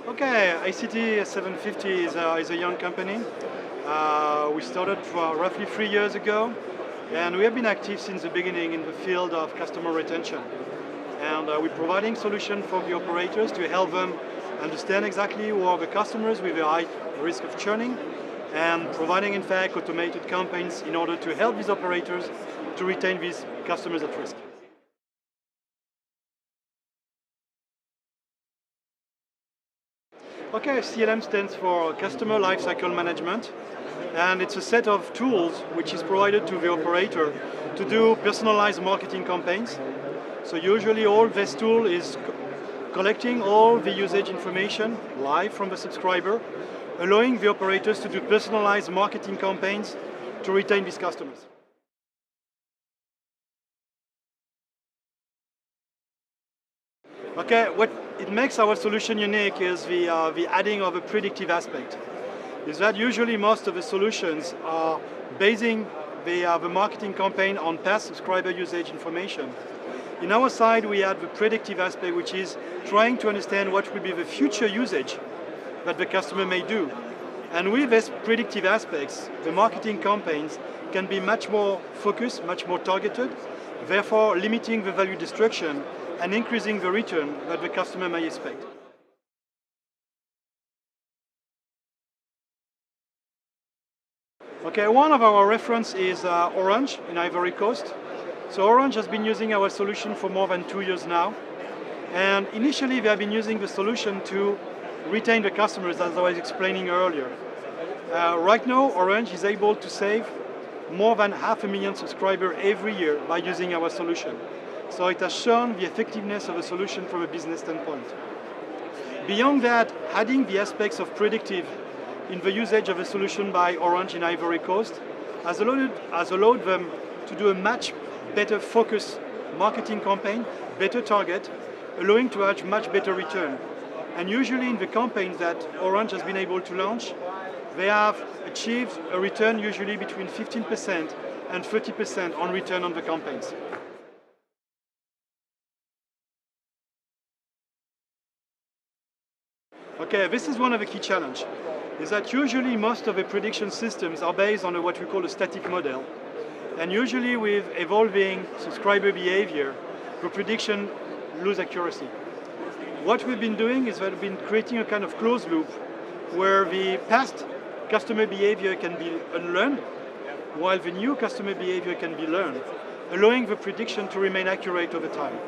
Okay, ACT750 is a young company. We started roughly 3 years ago, and we have been active since the beginning in the field of customer retention. And we're providing solutions for the operators to help them understand exactly who are the customers with a high risk of churning, and providing, in fact, automated campaigns in order to help these operators to retain these customers at risk. Okay, CLM stands for Customer Lifecycle Management, and it's a set of tools which is provided to the operator to do personalized marketing campaigns. So usually all this tool is collecting all the usage information live from the subscriber, allowing the operators to do personalized marketing campaigns to retain these customers. Okay, what it makes our solution unique is the adding of a predictive aspect. Is that usually most of the solutions are basing the marketing campaign on past subscriber usage information. In our side, we add the predictive aspect, which is trying to understand what will be the future usage that the customer may do. And with these predictive aspects, the marketing campaigns can be much more focused, much more targeted, therefore limiting the value destruction and increasing the return that the customer may expect. Okay, one of our reference is Orange in Ivory Coast. So Orange has been using our solution for more than 2 years now. And initially they have been using the solution to retain the customers, as I was explaining earlier. Right now, Orange is able to save more than 500,000 subscribers every year by using our solution. So it has shown the effectiveness of a solution from a business standpoint. Beyond that, adding the aspects of predictive in the usage of a solution by Orange in Ivory Coast has allowed them to do a much better focus marketing campaign, better target, allowing to have much better return. And usually in the campaigns that Orange has been able to launch, they have achieved a return usually between 15% and 30% on return on the campaigns. Okay, this is one of the key challenges, is that usually most of the prediction systems are based on what we call a static model. And usually with evolving subscriber behavior, the prediction lose accuracy. What we've been doing is that we've been creating a kind of closed loop where the past customer behavior can be unlearned, while the new customer behavior can be learned, allowing the prediction to remain accurate over time.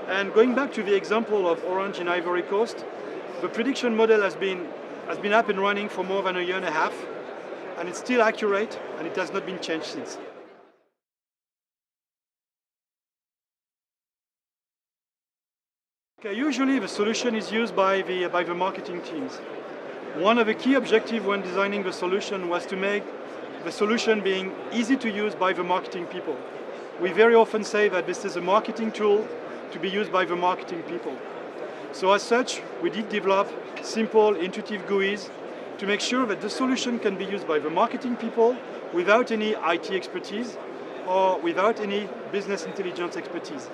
And going back to the example of Orange in Ivory Coast, the prediction model has been up and running for more than a year and a half, and it's still accurate, and it has not been changed since. Okay, usually the solution is used by the marketing teams. One of the key objectives when designing the solution was to make the solution being easy to use by the marketing people. We very often say that this is a marketing tool to be used by the marketing people. So as such, we did develop simple, intuitive GUIs to make sure that the solution can be used by the marketing people without any IT expertise or without any business intelligence expertise.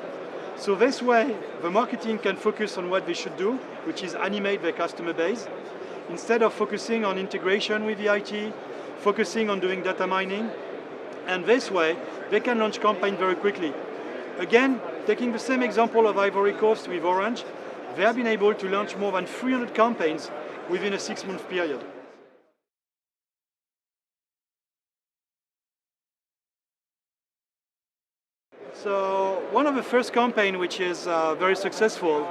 So this way, the marketing can focus on what they should do, which is animate their customer base, instead of focusing on integration with the IT, focusing on doing data mining, and this way, they can launch campaigns very quickly. Again, taking the same example of Ivory Coast with Orange, they have been able to launch more than 300 campaigns within a 6-month period. So one of the first campaigns which is very successful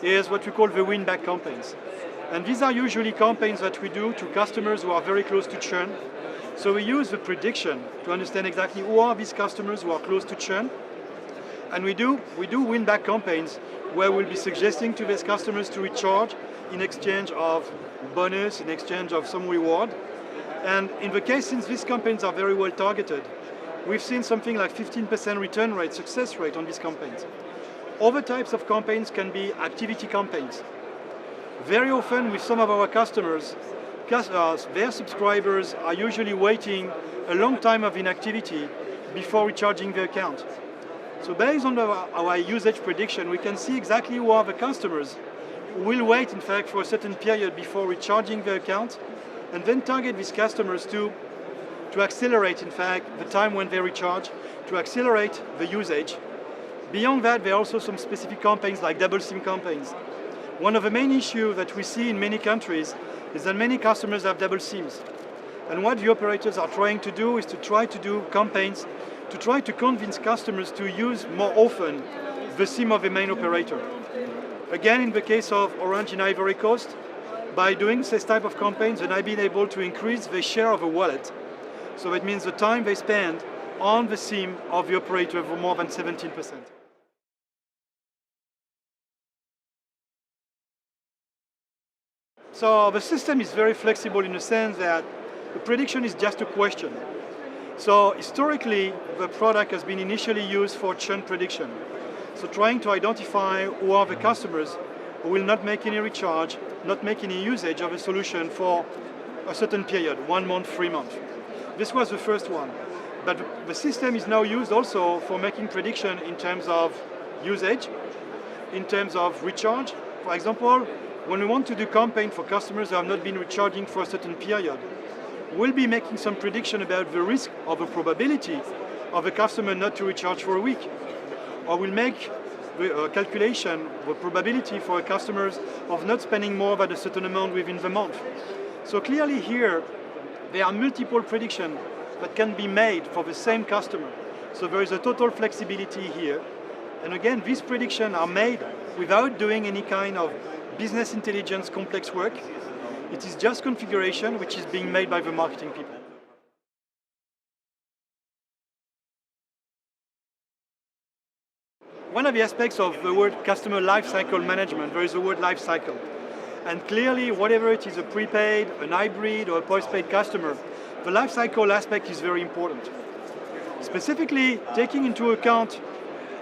is what we call the win-back campaigns. And these are usually campaigns that we do to customers who are very close to churn. So we use the prediction to understand exactly who are these customers who are close to churn. And we do win-back campaigns where we'll be suggesting to these customers to recharge in exchange of bonus, in exchange of some reward. And in the case, since these campaigns are very well targeted, we've seen something like 15% return rate, success rate on these campaigns. Other types of campaigns can be activity campaigns. Very often with some of our customers, their subscribers are usually waiting a long time of inactivity before recharging their account. So based on our usage prediction, we can see exactly who are the customers will wait, in fact, for a certain period before recharging the account, and then target these customers to accelerate, in fact, the time when they recharge, to accelerate the usage. Beyond that, there are also some specific campaigns like double SIM campaigns. One of the main issues that we see in many countries is that many customers have double SIMs. And what the operators are trying to do is to try to do campaigns to try to convince customers to use more often the SIM of the main operator. Again, in the case of Orange in Ivory Coast, by doing this type of campaigns, then I've been able to increase the share of a wallet. So it means the time they spend on the SIM of the operator for more than 17%. So the system is very flexible in the sense that the prediction is just a question. So historically, the product has been initially used for churn prediction. So trying to identify who are the customers who will not make any recharge, not make any usage of a solution for a certain period, 1 month, 3 months. This was the first one. But the system is now used also for making prediction in terms of usage, in terms of recharge. For example, when we want to do campaign for customers who have not been recharging for a certain period, we'll be making some prediction about the risk or the probability of a customer not to recharge for a week. Or we'll make the calculation, the probability for a customer of not spending more than a certain amount within the month. So clearly here, there are multiple predictions that can be made for the same customer. So there is a total flexibility here. And again, these predictions are made without doing any kind of business intelligence complex work. It is just configuration which is being made by the marketing people. One of the aspects of the word customer lifecycle management, there is the word lifecycle. And clearly, whatever it is, a prepaid, an hybrid, or a postpaid customer, the lifecycle aspect is very important. Specifically, taking into account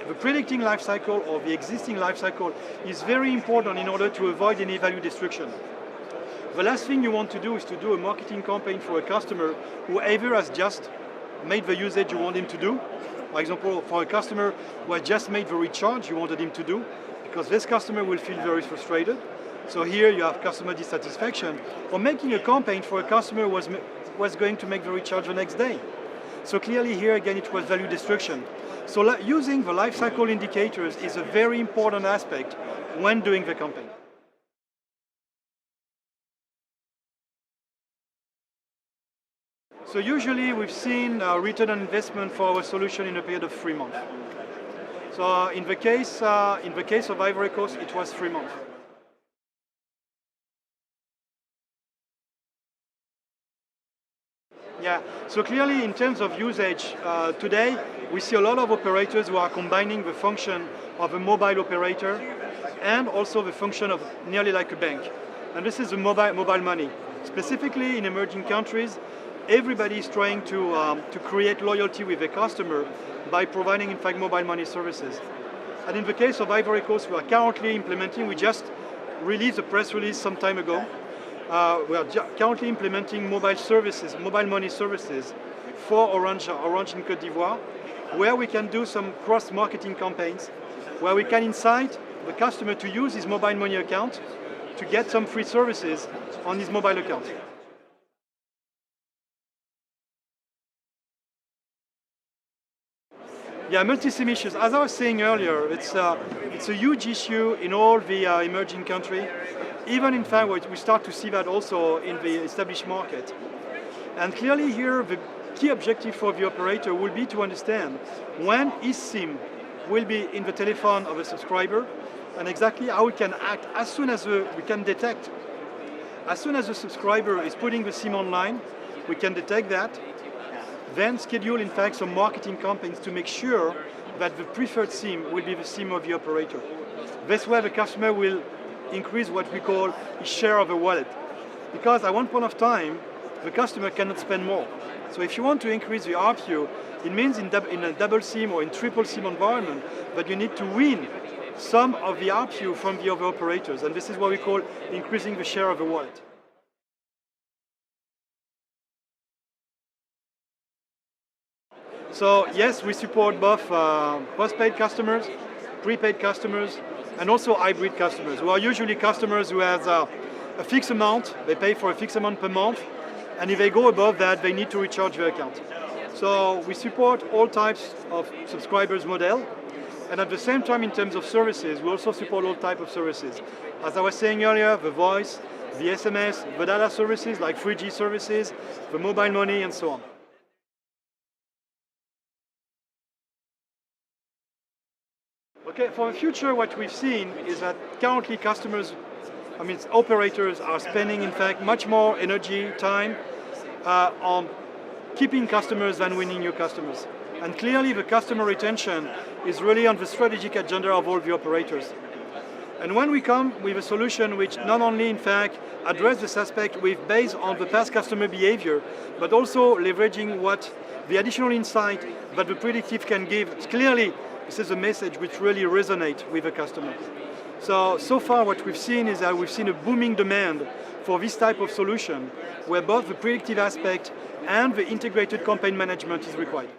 the predicting lifecycle or the existing lifecycle is very important in order to avoid any value destruction. The last thing you want to do is to do a marketing campaign for a customer who either has just made the usage you want him to do. For example, for a customer who has just made the recharge you wanted him to do, because this customer will feel very frustrated. So here you have customer dissatisfaction, or making a campaign for a customer who was going to make the recharge the next day. So clearly here again it was value destruction. So using the lifecycle indicators is a very important aspect when doing the campaign. So usually we've seen return on investment for our solution in a period of 3 months. So in the case of Ivory Coast, it was 3 months. Yeah, so clearly in terms of usage, today we see a lot of operators who are combining the function of a mobile operator and also the function of nearly like a bank. And this is the mobile money. Specifically in emerging countries, everybody is trying to create loyalty with a customer by providing, in fact, mobile money services. And in the case of Ivory Coast, we are currently implementing, we just released a press release some time ago. We are currently implementing mobile money services for Orange in Côte d'Ivoire, where we can do some cross-marketing campaigns, where we can incite the customer to use his mobile money account to get some free services on his mobile account. Yeah, multi-SIM issues. As I was saying earlier, it's a huge issue in all the emerging countries. Even in fact, we start to see that also in the established market. And clearly here, the key objective for the operator will be to understand when his SIM will be in the telephone of a subscriber, and exactly how we can act as soon as we can detect. As soon as the subscriber is putting the SIM online, we can detect that, then schedule in fact some marketing campaigns to make sure that the preferred SIM will be the SIM of the operator. This way the customer will increase what we call his share of a wallet. Because at one point of time, the customer cannot spend more. So if you want to increase the ARPU, it means in a double SIM or in triple SIM environment that you need to win some of the ARPU from the other operators. And this is what we call increasing the share of a wallet. So yes, we support both postpaid customers, prepaid customers, and also hybrid customers, who are usually customers who have a fixed amount, they pay for a fixed amount per month, and if they go above that, they need to recharge their account. So we support all types of subscribers model, and at the same time, in terms of services, we also support all types of services. As I was saying earlier, the voice, the SMS, the data services like 3G services, the mobile money, and so on. Okay, for the future, what we've seen is that currently operators are spending, in fact, much more energy, time on keeping customers than winning new customers. And clearly, the customer retention is really on the strategic agenda of all the operators. And when we come with a solution which not only, in fact, addresses this aspect based on the past customer behavior, but also leveraging what the additional insight that the predictive can give, clearly, this is a message which really resonates with the customer. So far what we've seen is that we've seen a booming demand for this type of solution, where both the predictive aspect and the integrated campaign management is required.